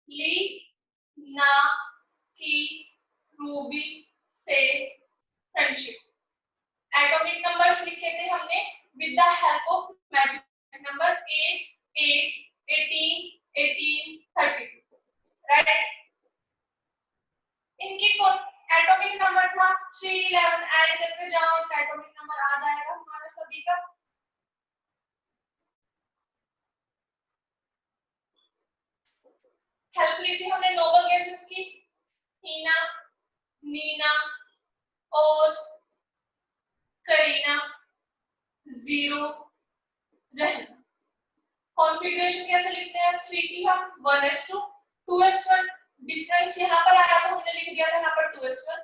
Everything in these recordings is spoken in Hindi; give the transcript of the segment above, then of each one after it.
ली ना की रूबी से फ्रेंडशिप। एटॉमिक नंबर्स लिखे थे हमने with the help of magic number 8, 8, 18, 18, 32, right. इनकी एटॉमिक नंबर था 3, 11, ऐड करके जाओ एटॉमिक नंबर आ जाएगा हमारा सभी का। हेल्प ली थी हमने नोबल गैसेस की, हीना, नीना और करीना, 0, रहना। कॉन्फ़िगरेशन कैसे लिखते हैं? 3 की हम 1s2, 2s1। डिफरेंस यहाँ पर आया तो हमने लिख दिया था यहाँ पर 2s1,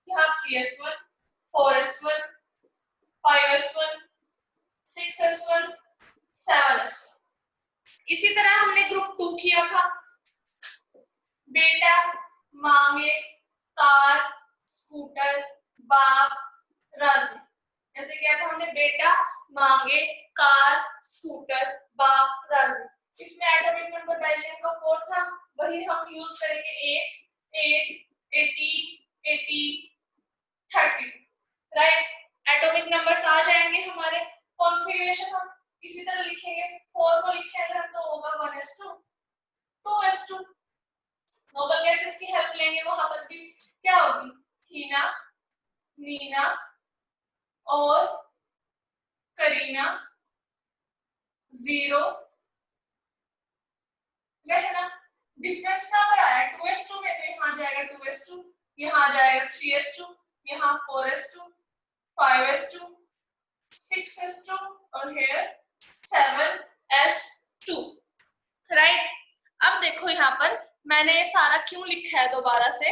यहाँ 3s1, 4s1, 5s1, 6s1, 7s1। इसी तरह हमने ग्रुप 2 किया था, बेटा मांगे कार स्कूटर बाप राजी। ऐसे क्या था हमने, बेटा मांगे कार स्कूटर बाप राजी। इसमें एटॉमिक नंबर वैल्यू का 4 था, वही हम यूज करेंगे 8, 8, 18, 18, 32, राइट। एटॉमिक नंबर्स आ जाएंगे हमारे। कॉन्फ़िगरेशन हम इसी तरह लिखेंगे, 4 को लिखेंगे हम तो होगा 1s2, 2s2। नोबल गैसेस की हेल्प लेंगे, वहां पर भी क्या होगी, हीना, नीना और करीना, 0, रहना। डिफरेंस कहां पर आया, 2s2 में, तो यहाँ जाएगा 2s2, यहाँ जाएगा 3s2, यहाँ 4s2, 5s2, 6s2 और here 7s2, राइट। अब देखो यहाँ पर मैंने ये सारा क्यों लिखा है दोबारा से,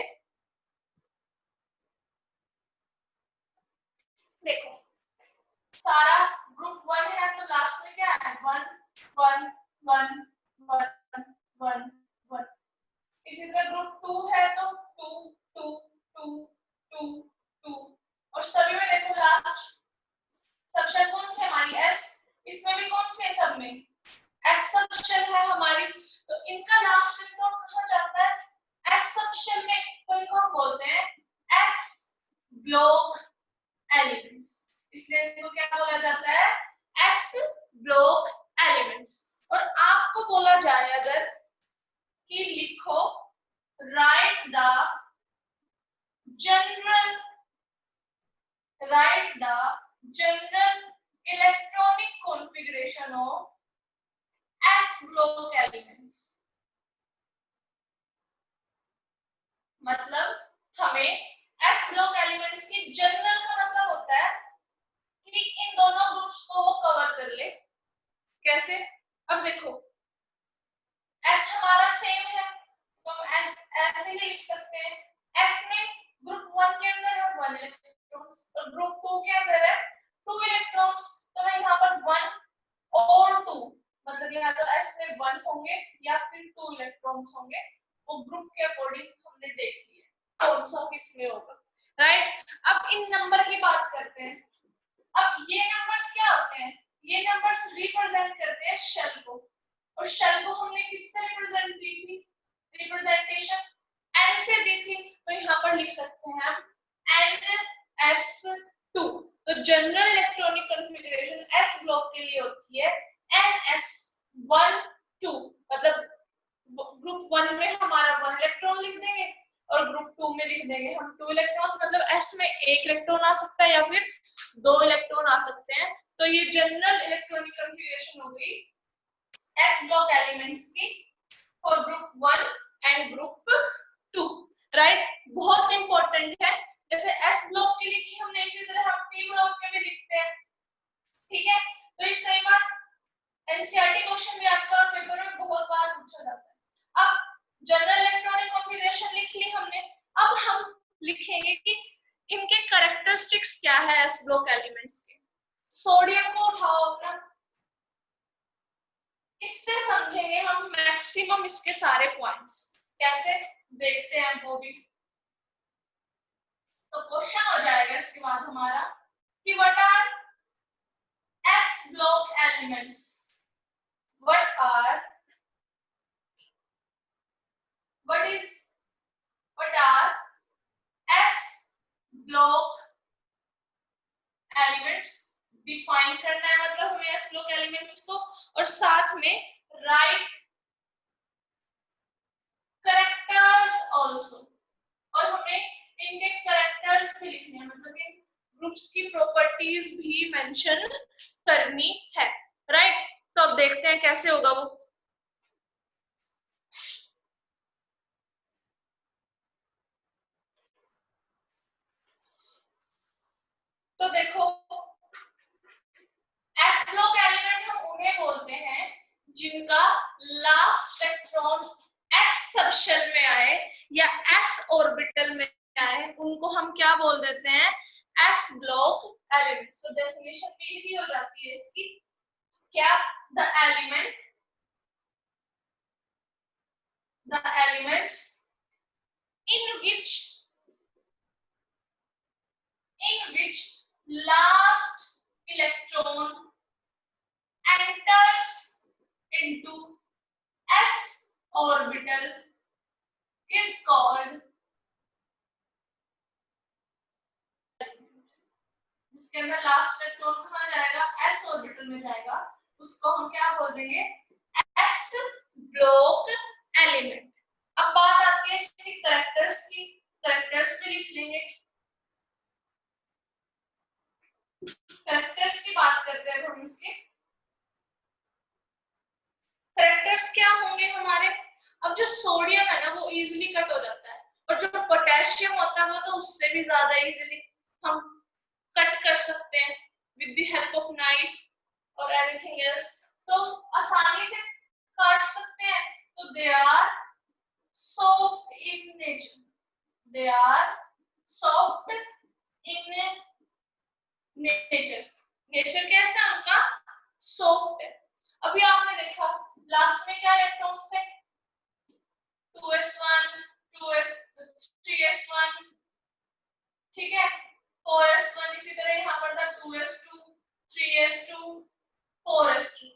देखो सारा ग्रुप 1 है तो लास्ट में क्या है, 1, 1, 1, 1, 1, 1। इसी तरह ग्रुप 2 है तो 2, 2, 2, 2, 2। और सभी में देखो लास्ट सबशेल कौन से हमारी एस, इसमें भी कौन से सब में एस सबशेल है हमारी, तो इनका लास्ट इलेक्ट्रॉन कहां जाता है, एस सबशेल में। तो इनको हम बोलते हैं एस ब्लॉक एलिमेंट्स, इसलिए इनको क्या बोला जाता है, एस ब्लॉक एलिमेंट्स। और आपको बोला जाए अगर कि लिखो right the general electronic configuration of S block elements. मतलब हमें एस ब्लॉक एलिमेंट्स की जनरल का मतलब होता है कि इन दोनों ग्रुप्स को वो कवर कर ले। कैसे, अब देखो एस हमारा सेम है तो हम एस ऐसे ही लिख सकते हैं, एस में ग्रुप 1 के अंदर है 1 इलेक्ट्रॉन्स और ग्रुप 2 के अंदर है 2 इलेक्ट्रॉन्स, तो मैं यहाँ पर 1 और 2, मतलब यहाँ तो एस में 1 होंगे या फिर 2 इलेक्ट्रॉन्स होंगे, वो ग्रुप के अकॉर्डिंग हमने देख लिया कौन सा किसमें होगा, राइट। अब इन नंबर की बात करते हैं। अब ये नंबर्स क्या होते हैं, ये नंबर्स रिप्रेजेंट करते हैं शेल को, और शेल को हमने किससे रिप्रेजेंट दी थी, रिप्रेजेंटेशन n से दी थी, तो यहाँ पर लिख सकते हैं हम ns2। तो general electronic configuration s block के लिए होती है ns1 2, मतलब ग्रुप 1 में हमारा 1 इलेक्ट्रॉन लिख देंगे और ग्रुप 2 में लिख देंगे हम 2 इलेक्ट्रॉन, मतलब s में 1 इलेक्ट्रॉन आ सकता है या फिर 2 इलेक्ट्रॉन आ सकते हैं। तो ये जनरल इलेक्ट्रॉनिक कॉन्फ़िगरेशन हो गई s ब्लॉक एलिमेंट्स की for group 1 and group 2, right. बहुत इंपॉर्टेंट है, जैसे s ब्लॉक के लिखी हमने इसी तरह हम p ब्लॉक के भी लिखते हैं, ठीक है। तो ये कई बार एनसीईआरटी क्वेश्चन भी आपका पेपर में बहुत बार पूछा जाता है। अब जनरल इलेक्ट्रॉनिक कॉन्फ़िगरेशन लिख ली हमने, अब हम लिखेंगे कि इनके कैरेक्टरिस्टिक्स क्या है एस ब्लॉक एलिमेंट्स के। सोडियम को उठाओ अपना, इससे समझेंगे हम मैक्सिमम इसके सारे पॉइंट्स, कैसे देखते हैं वो भी। तो क्वेश्चन हो जाएगा इसके बाद हमारा कि what are S block elements, what are define करना है, मतलब हमें एस ब्लॉक एलिमेंट्स को, और साथ में राइट करेक्टर्स आल्सो, और हमें इनके करेक्टर्स भी लिखने हैं, मतलब इन ग्रुप्स की प्रॉपर्टीज भी मेंशन करनी है, राइट। तो अब देखते हैं कैसे होगा वो। तो देखो, एस ब्लॉक एलिमेंट हम उन्हें बोलते हैं जिनका लास्ट इलेक्ट्रॉन एस सबशेल में आए या एस ऑर्बिटल में आए, उनको हम क्या बोल देते हैं, एस ब्लॉक एलिमेंट। तो डेफिनेशन भी यही हो जाती है इसकी, क्या, the elements in which last electron enters into s orbital is called, जिसके अंदर लास्ट इलेक्ट्रॉन कहाँ जाएगा, एस ऑर्बिटल में जाएगा, उसको हम क्या बोल देंगे, एस ब्लॉक एलिमेंट। अब बात आती है इसकी करेक्टर्स की, करेक्टर्स भी लिख लेंगे। करेक्टर्स की बात करते हैं हम इसके। करेक्टर्स क्या होंगे हमारे, अब जो सोडियम है ना वो इजीली कट हो जाता है, और जो पोटेशियम होता है वो तो उससे भी ज्यादा इजीली हम कट कर सकते हैं with the help of knife और एनीथिंग एल्स, तो आसानी से काट सकते हैं। तो they are soft in nature, they are soft in nature, nature कैसा है उनका, सॉफ्ट है। अभी आपने देखा लास्ट में क्या इलेक्ट्रॉन्स थे, 2s1 2s 3s1, ठीक है, 4s1, इसी तरह यहाँ पर था 2s2 3s2 4s2।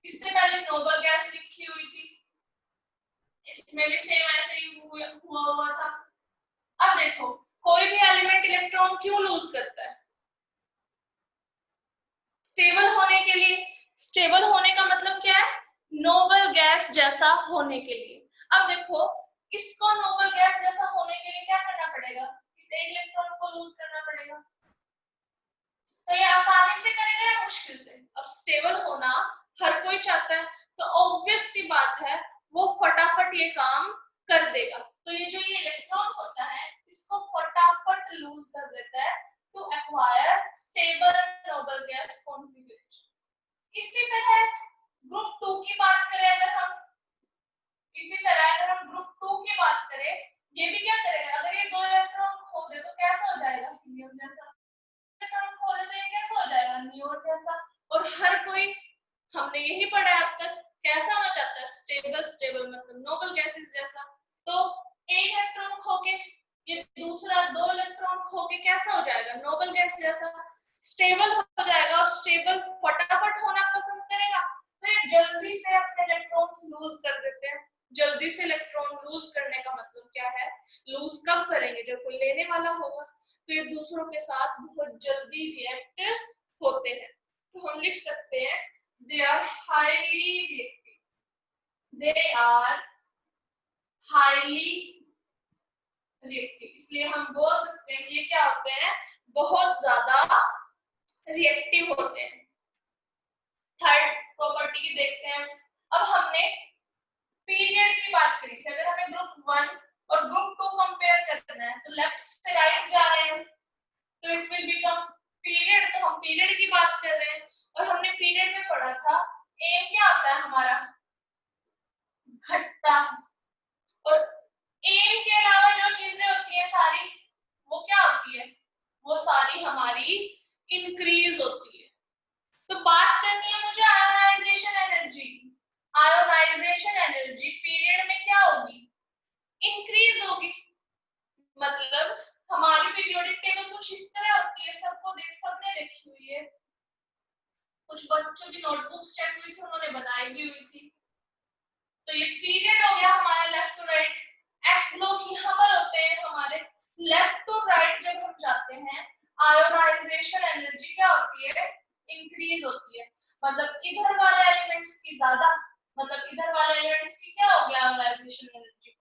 इससे पहले नोबल गैस लिखी हुई थी, इसमें भी सेम ऐसे ही हुआ था। अब देखो, कोई भी एलिमेंट इलेक्ट्रॉन क्यों लूज करता है, स्टेबल होने के लिए। स्टेबल होने का मतलब क्या है, नोबल गैस जैसा होने के लिए। अब देखो, इसको नोबल गैस जैसा होने के लिए क्या करना पड़ेगा, इस एक इलेक्ट्रॉन को लूज करना पड़ेगा। तो ये आसानी से करेगा या मुश्किल से, अब स्टेबल होना हर कोई चाहता है, तो ऑब्वियस सी बात है वो फटाफट ये काम कर देगा। तो ये जो ये इलेक्ट्रॉन होता है इसको फटाफट लूज कर देता है to acquire stable noble gas configuration. इसी तरह ग्रुप 2 की बात करें अगर हम, इसी तरह अगर हम ग्रुप 2 की बात करें, ये भी क्या करेगा, अगर ये दो इलेक्ट्रॉन खो दे तो कैसा हो जाएगा, हीलियम जैसा। इलेक्ट्रॉन खो दे तो ये कैसा हो जाएगा, नियोन जैसा। और हर कोई, हमने यही पढ़ा है अब तक, कैसा होना चाहता है, स्टेबल, स्टेबल मतलब नोबल गैसेस जैसा। तो एक इलेक्ट्रॉन खो के ये दूसरा दो इलेक्ट्रॉन खो के कैसा हो जाएगा, नोबल गैस जैसा, स्टेबल हो जाएगा। और स्टेबल फटाफट होना पसंद करेगा, तो ये जल्दी से अपने इलेक्ट्रॉन्स लूज कर देते हैं। जल्दी से इलेक्ट्रॉन लूज करने का मतलब क्या है, लूज कब करेंगे, जब कोई लेने वाला होगा, तो ये दूसरों के साथ बहुत जल्दी रिएक्ट होते हैं। तो हम लिख सकते हैं they are highly reactive, they are highly reactive, इसलिए हम बोल सकते हैं कि ये क्या होते हैं, बहुत ज्यादा रिएक्टिव होते हैं। थर्ड प्रॉपर्टी की देखते हैं। अब हमने पीरियड की बात करी थी, अगर हमें ग्रुप 1 और ग्रुप 2 कंपेयर करना है तो लेफ्ट से राइट जा रहे हैं, तो इट विल बिकम पीरियड। तो हम पीरियड की बात कर रहे हैं, और हमने पीरियड में पढ़ा था एम क्या आता है हमारा, घटता। और एम के अलावा जो चीजें होती है सारी, वो क्या होती है, वो सारी हमारी इंक्रीज होती है। तो बात करनी है मुझे ionization energy. Ionization energy period में क्या होगी, इंक्रीज होगी। मतलब हमारी पीरियोडिक टेबल कुछ इस तरह होती है, सबने देखी हुई है, कुछ बच्चों की नोटबुक्स चेक हुई थी, उन्होंने बनाई भी हुई थी। तो ये पीरियड हो गया हमारा left to right. S block यहाँ पर होते हैं हमारे, लेफ्ट टू राइट जब हम जाते हैं आयोनाइजेशन एनर्जी क्या होती है, एलिमेंट्स की क्या होगी आयोनाइजेशन एनर्जी?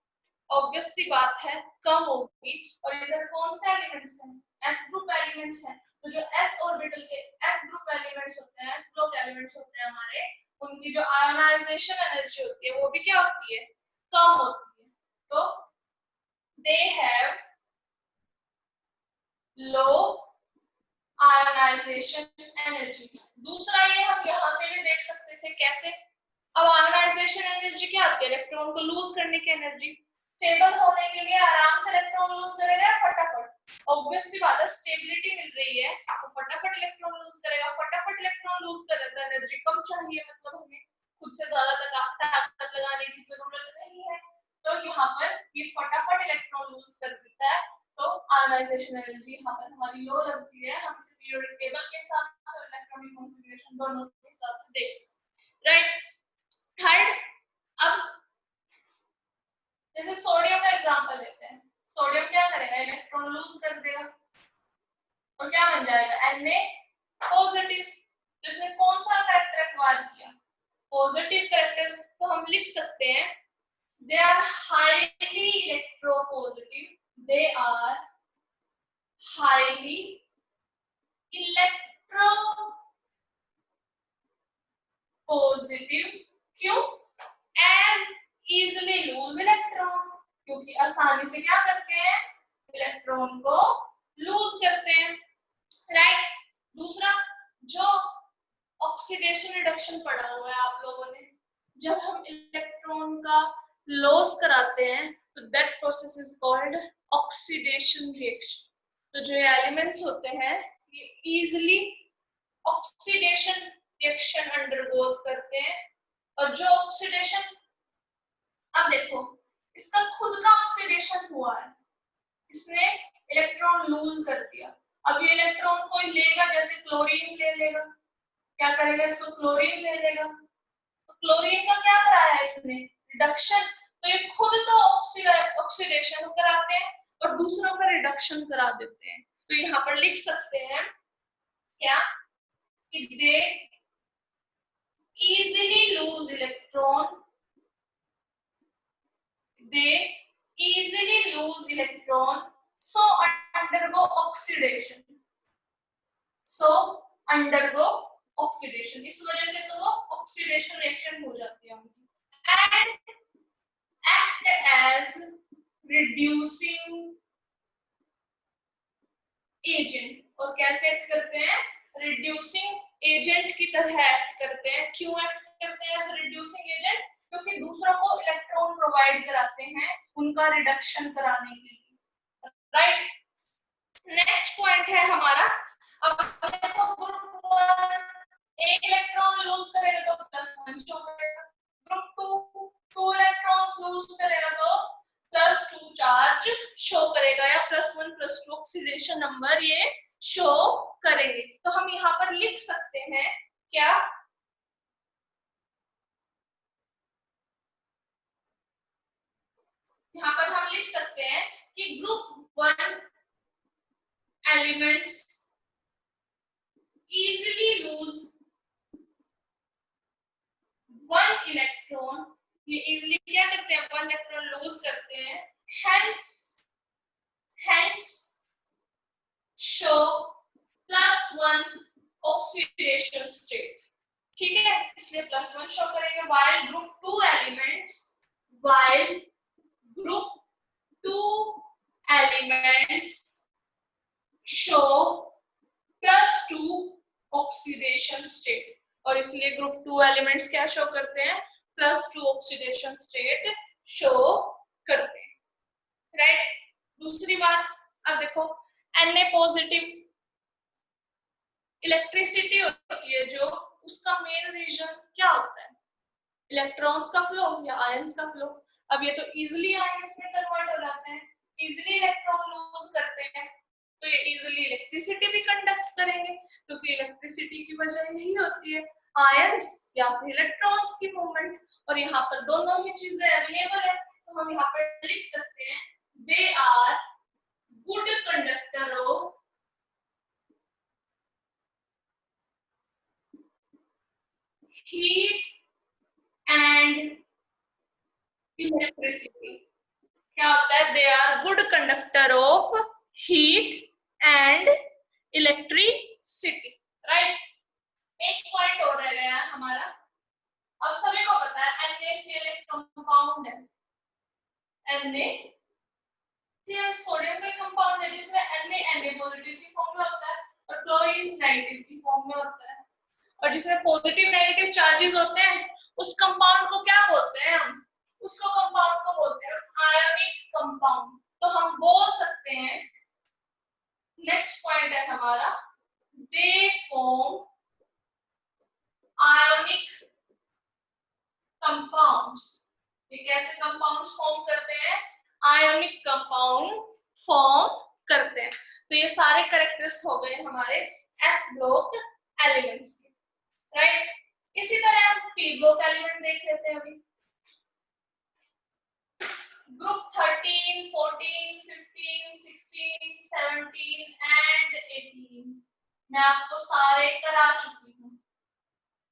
ऑब्वियस सी बात है कम होगी। और इधर कौन से एलिमेंट्स हैं? s ग्रुप एलिमेंट्स हैं। तो जो s ऑर्बिटल के s ग्रुप एलिमेंट्स होते हैं, s ब्लॉक एलिमेंट्स होते हैं हमारे, उनकी जो आयोनाइजेशन एनर्जी होती है वो भी क्या होती है? कम होती है। तो they have low ionization energy. दूसरा ये हम यहां से भी देख सकते थे कैसे। अब आयोनाइजेशन एनर्जी क्या होती है? इलेक्ट्रॉन को लूज करने की एनर्जी। स्टेबल होने के लिए आराम से इलेक्ट्रॉन लूज करेगा फटाफट, ऑब्वियस सी बात है स्टेबिलिटी मिल रही है तो फटाफट इलेक्ट्रॉन लूज करेगा। फटाफट इलेक्ट्रॉन लूज कर रहा है, एनर्जी कम चाहिए, मतलब हमें खुद से ज्यादा ताकत लगाने की जरूरत नहीं है। तो यहाँ पर ये फटाफट इलेक्ट्रॉन लूज कर देता है। तो आयोनाइजेशन एनर्जी यहाँ पर हमारी लो लगती है। हम इसे पीरियोडिक टेबल के हिसाब से और इलेक्ट्रॉनिक कॉन्फ़िगरेशन दोनों के हिसाब से देख सकते हैं, राइट। थर्ड, अब जैसे सोडियम का एग्जांपल लेते हैं। सोडियम क्या करेगा? इलेक्ट्रॉन लूज कर देगा और क्या बन जाएगा? Na positive. तो इसने कौन सा कैरेक्टर एक्वायर किया? Positive character. तो हम लिख सकते हैं they are highly electropositive, they are highly electropositive। क्यों? as easily lose electron, क्योंकि आसानी से क्या करते हैं? इलेक्ट्रॉन को लूज करते हैं, राइट। दूसरा, जो ऑक्सीडेशन रिडक्शन पढ़ा हुआ है आप लोगों ने, जब हम इलेक्ट्रॉन का लॉस कराते हैं तो that process is called oxidation reaction. तो जो एलिमेंट्स होते हैं ये इजीली ऑक्सीडेशन रिएक्शन अंडरगोज करते हैं। और जो ऑक्सीडेशन, अब देखो इसका खुद का ऑक्सीडेशन हुआ है, इसने इलेक्ट्रॉन लूज कर दिया। अब ये इलेक्ट्रॉन कोई लेगा, जैसे क्लोरीन ले लेगा, क्या करेगा? इसको क्लोरीन ले लेगा। तो क्लोरीन का क्या कराया है इसने? रिडक्शन। तो ये खुद तो ऑक्सीडेशन कराते हैं और दूसरों का रिडक्शन करा देते हैं। तो यहाँ पर लिख सकते हैं क्या कि दे easily lose electron, they easily lose electron, so undergo oxidation, so undergo oxidation। इस वजह से तो वो ऑक्सीडेशन रिएक्शन हो जाती है उनकी। and act as reducing agent। और कैसे एक्ट करते हैं? रिड्यूसिंग एजेंट की तरह एक्ट करते हैं। क्यों एक्ट करते हैं एज रिड्यूसिंग एजेंट? क्योंकि दूसरों को इलेक्ट्रॉन प्रोवाइड कराते हैं उनका रिडक्शन कराने के लिए, राइट। नेक्स्ट पॉइंट है हमारा, अब देखो ग्रुप 1 एक इलेक्ट्रॉन लूज करेगा तो +1 शो करेगा। ग्रुप 2 2 इलेक्ट्रॉन्स लूज करेगा तो +2 चार्ज शो करेगा, या +1 +2 ऑक्सीडेशन नंबर ये शो करेंगे। तो हम यहाँ पर लिख सकते हैं क्या? यहाँ पर हम लिख सकते हैं कि group 1 elements easily lose 1 electron. ये इजीली क्या करते हैं? 1 इलेक्ट्रॉन लूज करते हैं। hence show +1 oxidation state. ठीक है, इसलिए +1 शो करेंगे। while group 2 elements, while group 2 elements show +2 oxidation state. और इसलिए ग्रुप 2 एलिमेंट्स क्या शो करते हैं? +2 ऑक्सीडेशन स्टेट शो करते हैं, राइट। दूसरी बात, अब देखो Na पॉजिटिव इलेक्ट्रिसिटी होती है जो, उसका मेन रीजन क्या होता है? इलेक्ट्रॉन्स का फ्लो या आयंस का फ्लो। अब ये तो इजीली आयंस में कन्वर्ट हो जाते हैं, इजीली इलेक्ट्रॉन लूज करते हैं, तो ये इजीली इलेक्ट्रिसिटी भी कंडक्ट करेंगे, क्योंकि इलेक्ट्रिसिटी की वजह यही होती है आयंस या फिर इलेक्ट्रॉन्स की मूवमेंट। और यहाँ पर दोनों ही चीजें अवेलेबल है, तो हम यहाँ पर लिख सकते हैं they are good conductor of heat and electricity क्या होता है? They are good conductor of heat and electricity, right. एक पॉइंट और रह गया है हमारा। अब सभी को पता है NaCl एक कंपाउंड है। NaCl सोडियम का कंपाउंड है जिसमें Na पॉजिटिव की फॉर्म में होता है और क्लोरीन नेगेटिव की फॉर्म में होता है। और जिसमें पॉजिटिव नेगेटिव चार्जेस होते हैं उस कंपाउंड को क्या बोलते हैं हम? उसको कंपाउंड को बोलते हैं आयोनिक कंपाउंड। तो हम बोल सकते हैं, नेक्स्ट पॉइंट है हमारा, दे फॉर्म आयोनिक कंपाउंड्स। ये कैसे कंपाउंड्स फॉर्म करते हैं? आयोनिक कंपाउंड फॉर्म करते हैं। तो ये सारे कैरेक्टर्स हो गए हमारे एस ब्लॉक एलिमेंट्स के, राइट। इसी तरह हम पी ब्लॉक एलिमेंट देख लेते हैं अभी। ग्रुप 13, 14, 15, 16, 17 एंड 18 मैं आपको सारे करा चुकी हूँ।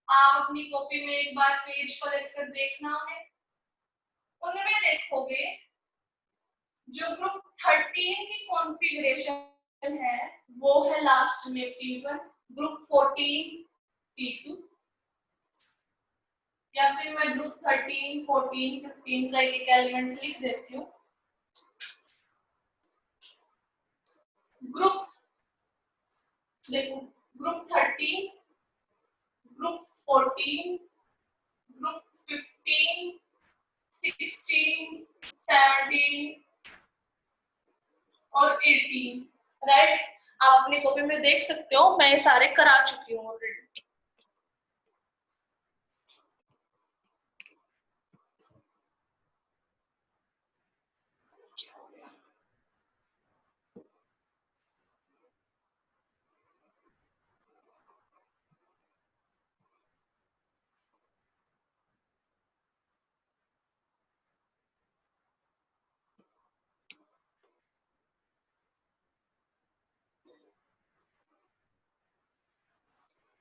आप अपनी कॉपी में एक बार पेज पलट कर देखना है। उनमें देखोगे जो ग्रुप 13 की कॉन्फ़िगरेशन है वो है लास्ट में P1, ग्रुप 14 P2, या फिर मैं ग्रुप 13, 14, 15 का एक एलिमेंट लिख देती हूँ। ग्रुप देखो, ग्रुप 13, ग्रुप 14, ग्रुप 15, 16, 17 और 18, राइट। आप अपनी कॉपी में देख सकते हो, मैं ये सारे करा चुकी हूँ ऑलरेडी।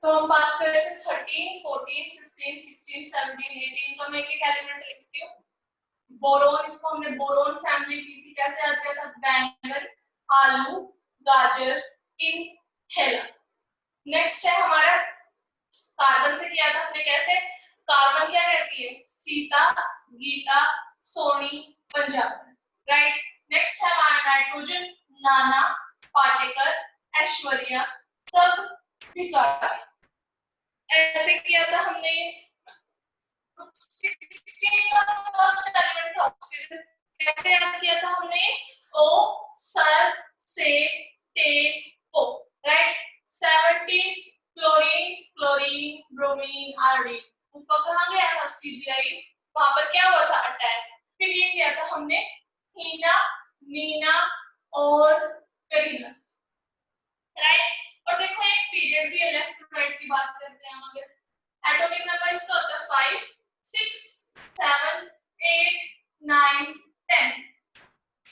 तो हम बात कर रहे थे 13, 14, 15, 16, 17, 18 का। मैं एक एलिमेंट लिखती हूँ। बोरोन, इसको हमने बोरोन फैमिली की थी। कैसे याद किया था? बैंगन, आलू, गाजर, इन, थैला। नेक्स्ट है हमारा कार्बन से किया था हमने। कैसे? कार्बन क्या रहती है? सीता, गीता, सोनी, पंजाब, राइट। नेक्स्ट है हमारा नाइट्रोजन, नाना, पाटेकर, ऐश्वर्या, सब भिखारी। ऐसे किया था हमने। 16 का फर्स्ट एलिमेंट था ऑक्सीजन। कैसे याद किया था हमने? ओ, सर, से, ते, ओ, right. 17 chlorine, chlorine, bromine, iodine. उसका कहाँ गया था? CBI। वहां पर क्या हुआ था? अटैक। फिर ये किया था हमने हीना, नीना और करीनस, राइट। और देखो एक पीरियड भी है, लेफ्ट टू राइट की बात करते हैं हम। अगर एटॉमिक नंबर इसका होता है 5, 6, 7, 8, 9, 10।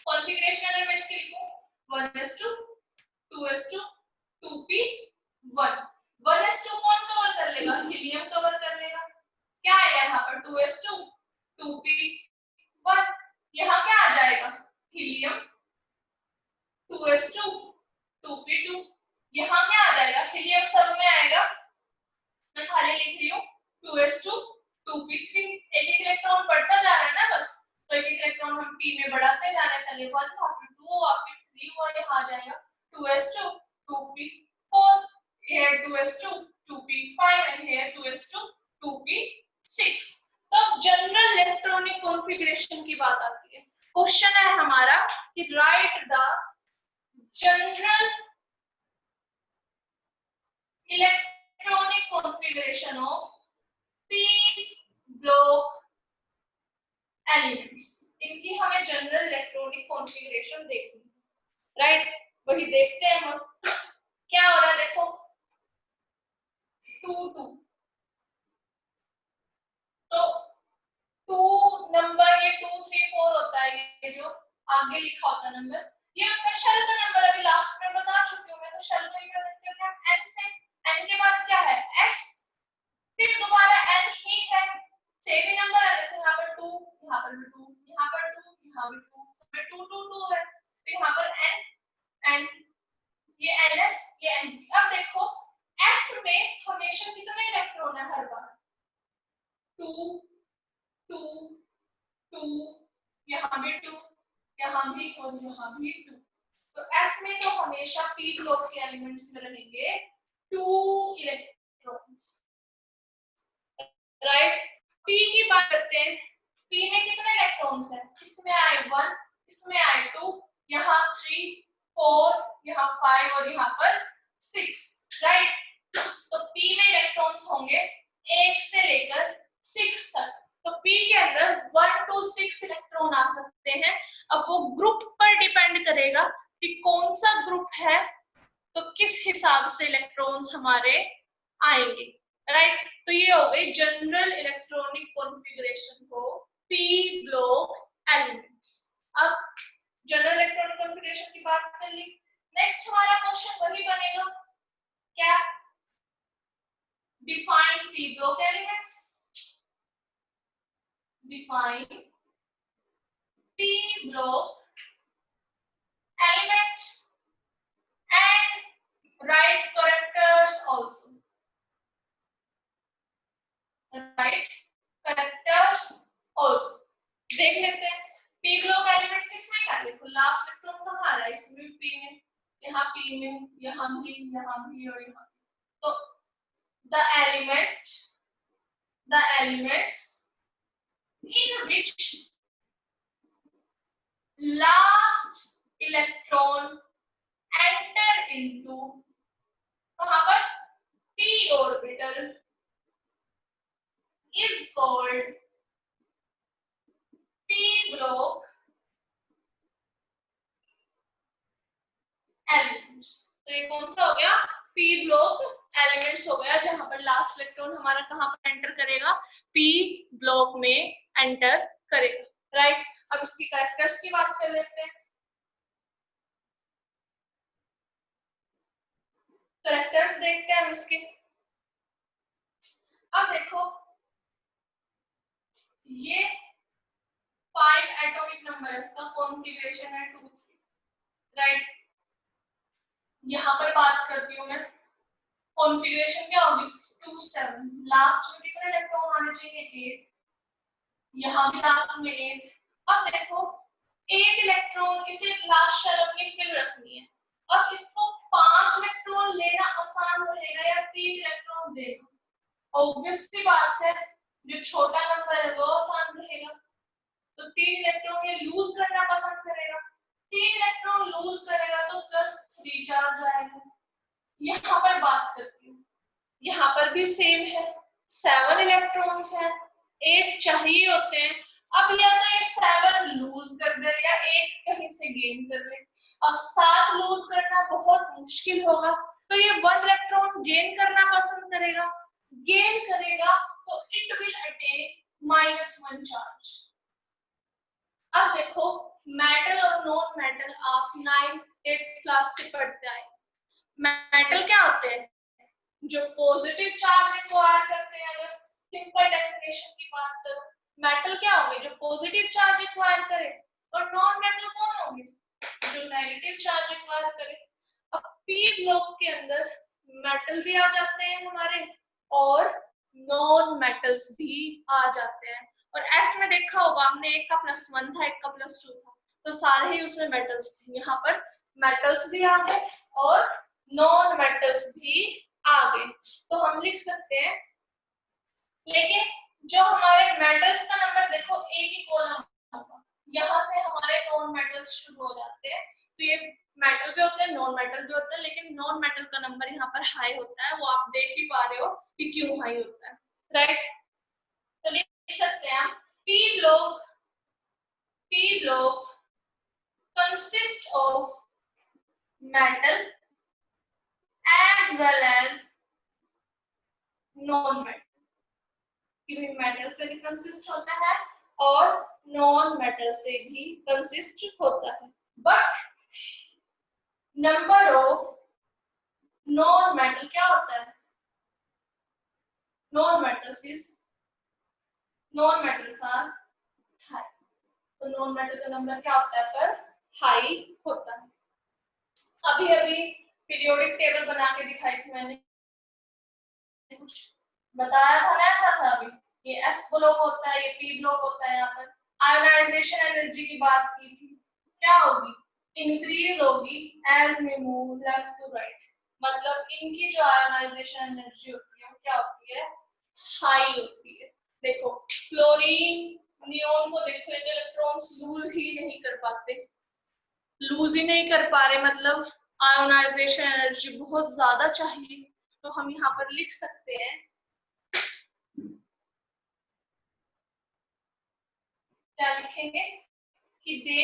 कॉन्फ़िगरेशन अगर मैं इसकी लिखूं 1s2, 2s2, 2p1। 1s2 कौन कवर कर लेगा? हीलियम कवर कर लेगा। क्या आएगा यहाँ पर? 2s2, 2p1। यहाँ क्या आ जाएगा? Helium, 2s2, 2p2। यहाँ क्या आ जाएगा? हीलियम सब में आएगा। मैं खाली लिख रही हूँ 2s2, 2p3। एक एक इलेक्ट्रॉन बढ़ता जा रहा है ना, बस। तो एक एक इलेक्ट्रॉन हम p में बढ़ाते जा रहे हैं। पहले 1 था, फिर 2 और फिर 3 हुआ। यहाँ आ जाएगा 2s2, 2p4, here 2s2, 2p5 and here 2s2, 2p6। तो जनरल इलेक्ट्रॉनिक कॉन्फ़िगरेशन की बात आती है। क्वेश्चन है हमारा कि right the general electronic configuration of p block elements. इनकी हमें जनरल इलेक्ट्रॉनिक कॉन्फ़िगरेशन देखनी है, राइट। वही देखते हैं हम। क्या हो रहा है देखो, 2 2। तो 2 नंबर, ये 2 3 4 होता है। ये जो आगे लिखा होता है नंबर, ये उनका शेल का नंबर। अभी लास्ट में बता चुकी हूँ मैं। तो शेल को ही प्रेजेंट करते हैं n से। n के बाद क्या है? s, फिर दोबारा n ही है। सेम ही नंबर है। देखो यहाँ पर 2, यहाँ पर भी 2, यहाँ पर 2, यहाँ भी 2, सबमें 2 2 2 है। तो यहाँ पर n ये ns ये np। अब देखो s में हमेशा कितने इलेक्ट्रॉन है हर बार? 2 2 2, यहाँ भी 2, यहाँ भी और यहाँ भी 2। तो s में तो हमेशा p ब्लॉक के एलिमेंट्स में रहेंगे 2 इलेक्ट्रॉन्स, राइट। p की बात करते हैं, p में कितने इलेक्ट्रॉन्स हैं? इसमें आए 1, इसमें आए 2, यहाँ 3 4, यहाँ 5 और यहाँ पर 6, राइट। तो p में इलेक्ट्रॉन्स होंगे 1 से लेकर 6 तक। तो p के अंदर 1 to 6 इलेक्ट्रॉन आ सकते हैं। अब वो ग्रुप पर डिपेंड करेगा कि कौन सा ग्रुप है तो किस हिसाब से इलेक्ट्रॉन्स हमारे आएंगे, राइट। तो ये हो गई जनरल इलेक्ट्रॉनिक कॉन्फ़िगरेशन को p ब्लॉक एलिमेंट्स। अब जनरल इलेक्ट्रॉनिक कॉन्फ़िगरेशन की बात कर ली। नेक्स्ट हमारा क्वेश्चन वही बनेगा, क्या? Define p block elements. Define p block element and write characters also. Write characters also. देख लेते हैं p block element किसमें क्या? देखो लास्ट इलेक्ट्रॉन कहाँ आ रहा है? इसमें p में, यहाँ p में, यहाँ भी और यहाँ। तो the elements in which last electron enter into वहां पर p orbital is called p block elements। तो ये कौन सा हो गया? p block elements हो गया, जहां पर लास्ट इलेक्ट्रॉन हमारा कहां पर एंटर करेगा? p block में एंटर करेगा, राइट। अब इसकी कैरेक्टर्स की बात कर लेते हैं। कैरेक्टर्स देखते हैं हम इसके। अब देखो ये 5 एटॉमिक नंबर है, इसका कॉन्फ़िगरेशन है 2 3, राइट। यहाँ पर बात करती हूँ मैं, कॉन्फ़िगरेशन क्या होगी? 2 7। लास्ट में कितने इलेक्ट्रॉन आने चाहिए? 8। यहाँ भी लास्ट में 8। अब देखो 8 इलेक्ट्रॉन, इसे लास्ट शेल अपनी फिल रखनी है। अब इसको 5 इलेक्ट्रॉन लेना आसान रहेगा या 3 इलेक्ट्रॉन देना? ऑब्वियस सी बात है, जो छोटा नंबर है वो आसान रहेगा। तो 3 इलेक्ट्रॉन ये लूज करना पसंद करेगा। 3 इलेक्ट्रॉन लूज करेगा तो +3 चार्ज आएगा। यहाँ पर बात करती हूँ, यहाँ पर भी सेम है, 7 इलेक्ट्रॉन्स हैं, 8 चाहिए होते हैं। अब या तो ये 7 लूज कर दे या 8 कहीं से गेन कर ले। अब 7 लूज करना बहुत मुश्किल होगा, तो ये 1 इलेक्ट्रॉन गेन करना पसंद करेगा। गेन करेगा तो इट विल अटेन -1 चार्ज। अब देखो मेटल और नॉन मेटल आप 9th 8th क्लास से पढ़ते आए। मेटल क्या होते हैं? जो पॉजिटिव चार्ज रिक्वायर करते हैं। अगर सिंपल डेफिनेशन की बात करो, मेटल क्या होंगे? जो पॉजिटिव चार्ज रिक्वायर करे। और नॉन मेटल कौन होंगे? जो नेगेटिव चार्ज रिक्वायर करे। अब पी ब्लॉक के अंदर मेटल भी आ जाते हैं हमारे और नॉन मेटल्स भी आ जाते हैं। और एस में देखा होगा हमने, एक का +1 था, एक का +2 था, तो सारे ही उसमें मेटल्स थे। यहाँ पर मेटल्स भी आ गए और नॉन मेटल्स भी आ गए। तो हम लिख सकते हैं, लेकिन जो हमारे मेटल्स का नंबर देखो एक ही कॉलम होगा, यहाँ से हमारे नॉन मेटल्स शुरू हो जाते हैं। तो ये मेटल भी होते हैं, नॉन मेटल भी होते हैं, लेकिन नॉन मेटल का नंबर यहाँ पर हाई होता है। वो आप देख ही पा रहे हो कि क्यों हाई होता है, राइट। तो लिख सकते हैं हम P block consists of metal as well as non metal। कि भी मेटल से भी कंसिस्ट होता है और नॉन मेटल से भी कंसिस्ट होता है। But number of non metal क्या होता है? Non metals are high. तो नॉन मेटल का नंबर क्या होता है पर हाई होता है। अभी अभी पीरियोडिक टेबल बना के दिखाई थी मैंने, कुछ बताया था ना ऐसा सा अभी, ये एस ब्लॉक होता है, ये पी ब्लॉक होता है। यहाँ पर आयोनाइजेशन एनर्जी की बात की थी, क्या होगी, इंक्रीज होगी as we move left to right. मतलब इनकी जो आयोनाइजेशन एनर्जी होती है वो क्या होती है, हाई होती है। देखो फ्लोरीन नियोन को देखो, ये इलेक्ट्रॉन्स लूज ही नहीं कर पाते, लूज ही नहीं कर पा रहे, मतलब आयोनाइजेशन एनर्जी बहुत ज्यादा चाहिए। तो हम यहाँ पर लिख सकते हैं, क्या लिखेंगे कि they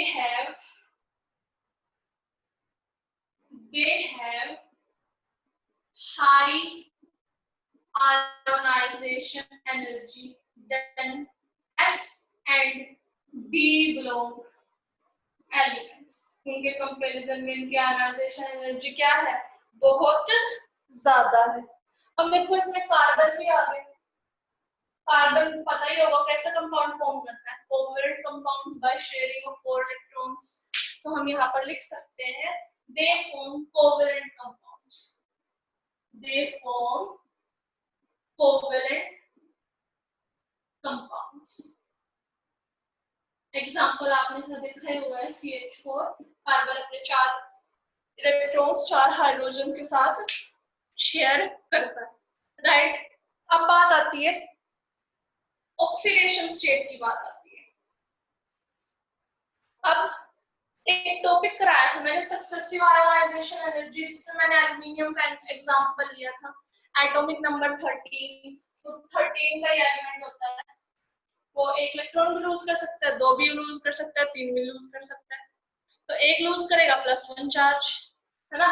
have high ionization energy than S and D block elements। इनके कंपैरिजन में इनकी आयोनाइजेशन एनर्जी क्या है, बहुत ज्यादा है। अब देखो इसमें कार्बन भी आ गए, कार्बन पता ही होगा कैसा कंपाउंड फॉर्म करता है, covalent compound by sharing of 4 electrons. तो हम यहाँ पर लिख सकते हैं they form covalent compounds, they form covalent compounds। Example आपने सब देखा ही होगा, CH4 कार्बन अपने 4 इलेक्ट्रॉन्स 4 हाइड्रोजन के साथ शेयर करता है, राइट। अब बात आती है ऑक्सीडेशन स्टेट की बात आती है। अब एक टॉपिक कराया था मैंने सक्सेसिव आयोनाइजेशन एनर्जी, जिसमें मैंने एल्युमिनियम का एग्जांपल लिया था, एटॉमिक नंबर 13। तो 13 का एलिमेंट होता है, वो एक इलेक्ट्रॉन भी लूज कर सकता है, 2 भी लूज कर सकता है, 3 भी लूज कर सकता है। तो एक लूज करेगा +1 चार्ज, है ना,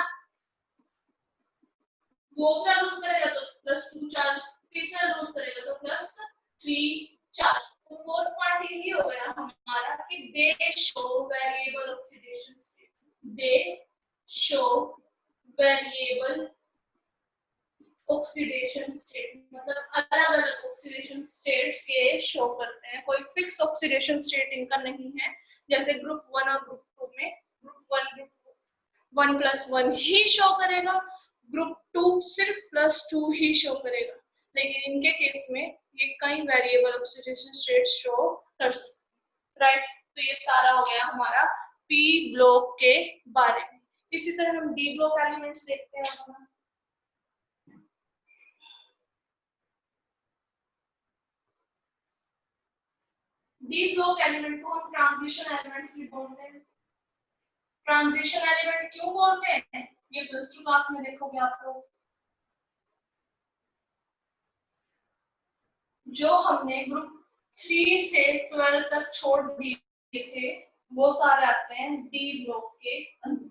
दूसरा लूज करेगा तो +2 चार्ज, तीसरा लूज करेगा तो +3 चार्ज। तो फोर्थ पॉइंट यही हो गया हमारा कि दे शो वेरिएबल ऑक्सीडेशन स्टेट, दे शो वेरिएबल ऑक्सीडेशन स्टेट, मतलब अलग अलग ऑक्सीडेशन स्टेट्स ये शो करते हैं, कोई फिक्स ऑक्सीडेशन स्टेट इनका नहीं है। जैसे ग्रुप 1 और ग्रुप 2 में ग्रुप 1 +1 ही शो करेगा, ग्रुप 2 सिर्फ +2 ही शो करेगा, लेकिन इनके केस में ये कई वेरिएबल ऑक्सीडेशन स्टेट शो कर सकते हैं, राइट। तो ये सारा हो गया हमारा पी ब्लॉक के बारे में। इसी तरह हम डी ब्लॉक एलिमेंट्स देखते हैं। डी ब्लॉक एलिमेंट को हम ट्रांजिशन एलिमेंट्स भी बोलते हैं। ट्रांजिशन एलिमेंट क्यों बोलते हैं, ये +2 क्लास में देखोगे आप लोग। जो हमने ग्रुप 3 से 12 तक छोड़ दिए थे वो सारे आते हैं डी ब्लॉक के अंदर,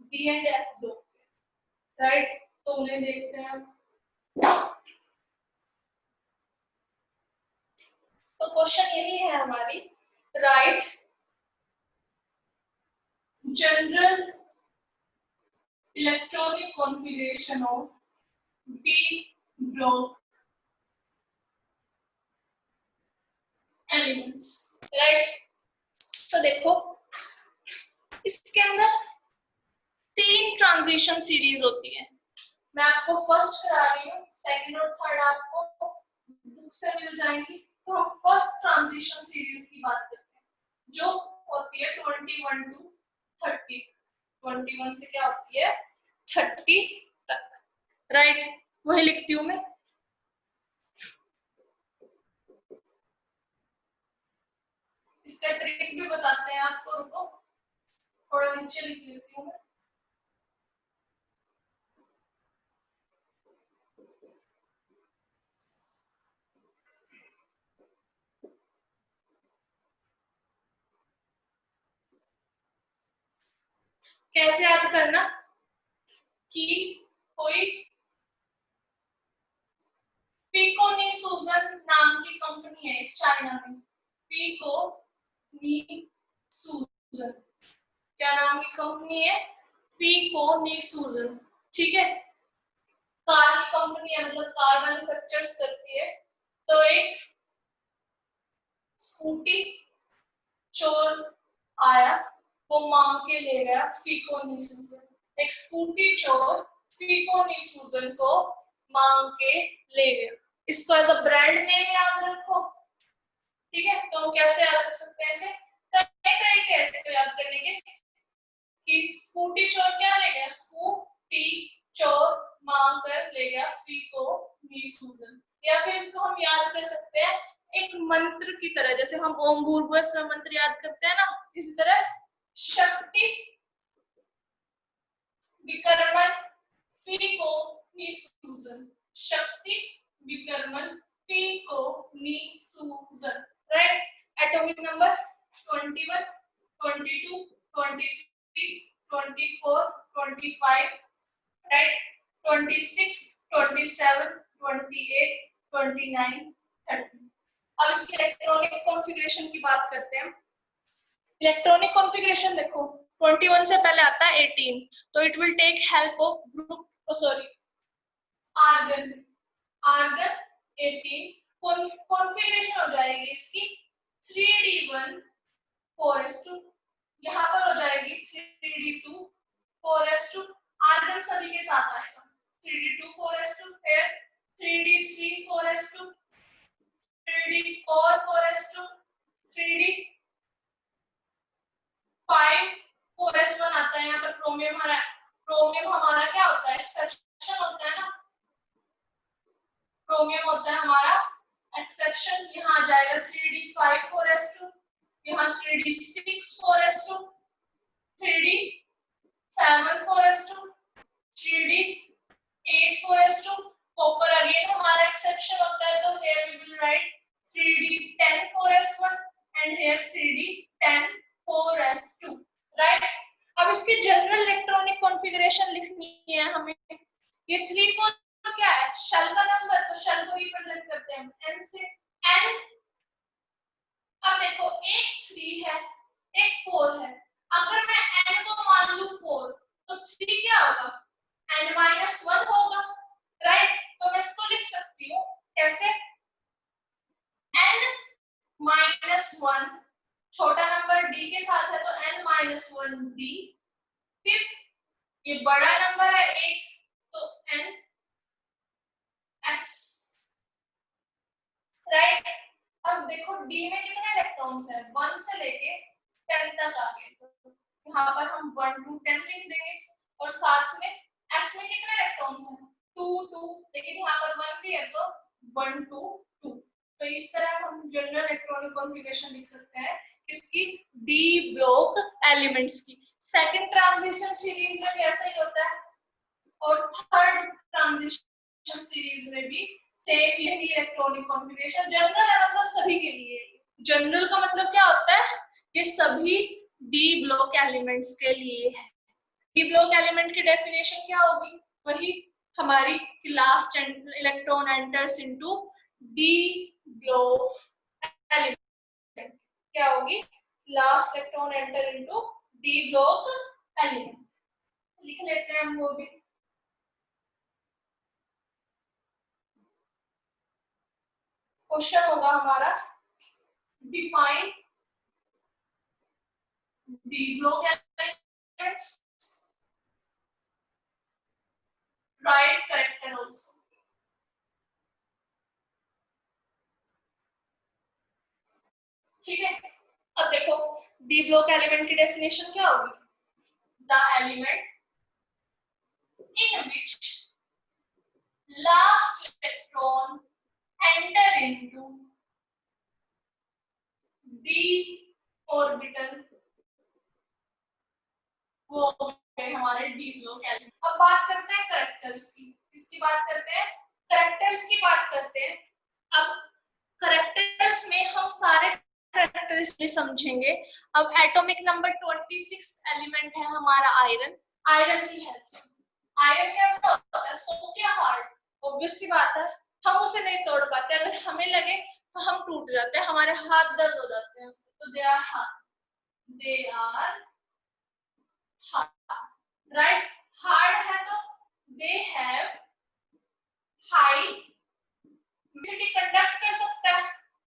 डी एंड एफ ब्लॉक के, राइट। तो उन्हें देखते हैं। तो क्वेश्चन यही है हमारी, right general electronic configuration of D block elements, right. तो देखो इसके अंदर 3 ट्रांजिशन सीरीज होती है। मैं आपको फर्स्ट करा रही हूँ, सेकंड और थर्ड आपको बुक से मिल जाएंगी। तो हम फर्स्ट ट्रांजिशन सीरीज की बात करते हैं, जो होती है 21 to 30, 21 से क्या होती है 30 तक, राइट। वही लिखती हूँ मैं। इसका ट्रिक भी बताते हैं आपको, रुको थोड़ा नीचे लिख लेती हूँ मैं। कैसे याद करना कि कोई पिकोनीसूजन नाम की कंपनी है चाइना में, पिकोनीसूजन, क्या नाम की कंपनी है, पिकोनीसूजन, ठीक है। कार की कंपनी है, मतलब कार मैन्युफैक्चर्स करती है। तो एक स्कूटी चोर आया वो मांग के ले गया फीको नी सूजन। एक स्कूटी चोर फीको नी सूजन को मांग के ले गया। इसको एज अ ब्रांड नेम याद रखो, ठीक है। तो हम कैसे याद रख सकते हैं इसे, कई तरीके ऐसे तो याद करने के कि स्कूटी चोर क्या ले गया, स्कूटी चोर मांग कर ले गया फीको नी सूजन। या फिर इसको हम याद कर सकते हैं एक मंत्र की तरह, जैसे हम ओम भूर्भुवः स्वः मंत्र याद करते हैं ना, इसी तरह शक्ति विकर्मण फीको नी सूजन, शक्ति विकर्मण फीको नी सूजन, राइट। Atomic number 21, 22, 23, 24, 25, right, 26, 27, 28, 29, 30। अब इसके इलेक्ट्रॉनिक कॉन्फ़िगरेशन की बात करते हैं। इलेक्ट्रॉनिक कॉन्फ़िगरेशन देखो 21 से पहले आता है 18, तो it will take help of group argon, argon 18 configuration हो जाएगी इसकी 3d1 4s2, यहाँ पर हो जाएगी 3d2 4s2, आर्गन सभी के साथ आएगा 3d2 4s2, फिर 3d3 4s2, 3d4 4s2, 3d5 4s1 आता है। यहाँ पर क्रोमियम हमारा क्या होता है, एक्सेप्शन होता है ना, क्रोमियम होता है हमारा एक्सेप्शन। यहाँ आ जाएगा 3d5 4s2, यहाँ 3d6 4s2, 3d7 4s2, 3d8 4s2। Copper again हमारा एक्सेप्शन होता है, तो here we will write 3d10 4s1 and here 3d10 4s2, right. अब इसकी जनरल इलेक्ट्रॉनिक कॉन्फ़िगरेशन लिखनी है हमें। ये 3 4 क्या है, शेल का नंबर, तो शेल को रिप्रेजेंट करते हैं n से। n अब देखो एक 3 है एक 4 है, अगर मैं n को मान लूं 4 तो 3 क्या होगा, n-1 होगा, राइट। तो मैं इसको लिख सकती हूँ कैसे, n-1 छोटा नंबर d के साथ है तो n-1d, फिर ये बड़ा नंबर है 1 तो ns, राइट। अब देखो d में कितने इलेक्ट्रॉन्स हैं, 1 से लेके 10 तक आ गए, तो यहाँ पर हम 1 to 10 लिख देंगे। और साथ में s में कितने इलेक्ट्रॉन्स हैं, 2 2, लेकिन यहाँ पर 1 भी है तो 1 to 2। तो इस तरह हम जनरल इलेक्ट्रॉनिक कॉन्फ़िगरेशन लिख सकते हैं इसकी डी ब्लॉक एलिमेंट्स की। सेकंड ट्रांजिशन सीरीज में भी ऐसा ही होता है और थर्ड ट्रांजिशन सीरीज में भी सेम यही इलेक्ट्रॉनिक कॉन्फ़िगरेशन। जनरल है मतलब सभी के लिए, जनरल का मतलब क्या होता है, ये सभी डी ब्लॉक एलिमेंट्स के लिए है। डी ब्लॉक एलिमेंट की डेफिनेशन क्या होगी, वही हमारी last electron enters into D block element, क्या होगी, last electron enter into D block element. लिख लेते हैं हम वो भी। क्वेश्चन होगा हमारा define D block elements, right character also. ठीक है, अब देखो डी ब्लॉक एलिमेंट की डेफिनेशन क्या होगी, the element in which last electron enter into d orbital, वो हमारे डी ब्लॉक एलिमेंट। अब बात करते हैं करेक्टर्स की, इसकी बात करते हैं, करेक्टर्स की बात करते हैं। अब करेक्टर्स में हम सारे करेक्टर्स भी समझेंगे। अब एटॉमिक नंबर 26 एलिमेंट है हमारा आयरन, आयरन की हेल्प से। आयरन कैसा होता है, सोक्या हार्ड, ऑब्वियस सी बात है, हम उसे नहीं तोड़ पाते, अगर हमें लगे तो हम टूट जाते हैं, हमारे हाथ दर्द हो जाते हैं उससे, तो they are hard, they are hard, right. Hard है तो दे हैव हाई एमिसिटी, कंडक्ट कर सकता है,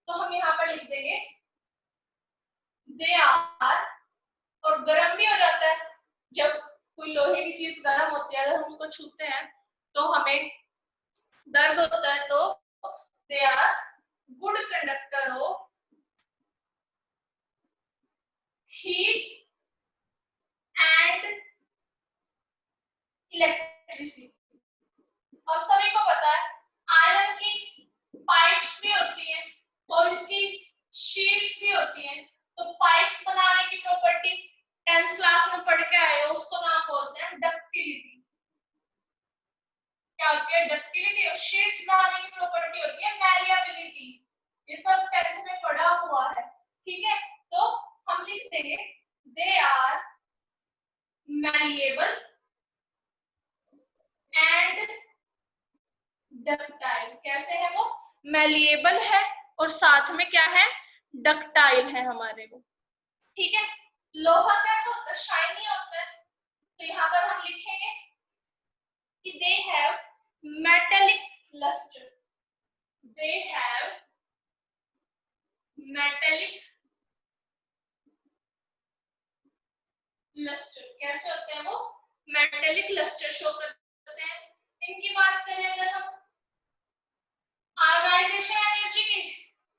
तो हम यहाँ पर लिख देंगे दे आर गर्म भी हो जाता है। जब कोई लोहे की चीज गर्म होती है, अगर हम उसको छूते हैं तो हमें दर्द होता है, तो they are good conductor of heat and electricity. और सभी को पता है आयरन की पाइप्स भी होती हैं और इसकी शीट्स भी होती हैं। तो पाइप्स बनाने की प्रॉपर्टी 10th क्लास में पढ़ के आए हो, उसको नाम बोलते हैं डक्टिलिटी। क्या होती है? डक्टिलिटी। और शीट्स बनाने की प्रॉपर्टी होती है मैलिएबिलिटी। ये सब 10th में पढ़ा हुआ है, ठीक है। तो हम लिख देंगे they are malleable and ductile. कैसे है वो? मैलिएबल है और साथ में क्या है? डक्टाइल है हमारे वो, ठीक है। लोहा कैसा होता है? शाइनी होता है। तो यहाँ पर हम लिखेंगे कि they have metallic lustre. They have metallic lustre. कैसे होते हैं वो? मेटेलिक लस्टर शो करते हैं। इनकी बात करें अगर हम आयोनाइजेशन एनर्जी की,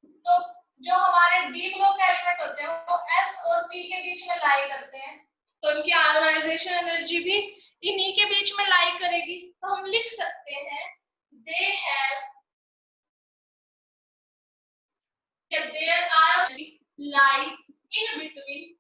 तो जो हमारे डी ब्लॉक एलिमेंट होते हैं वो S और P के बीच में लाई करते हैं, तो इनकी आयोनाइजेशन एनर्जी भी इन्हीं के बीच में लाई करेगी। तो हम लिख सकते हैं they have their ion lie in between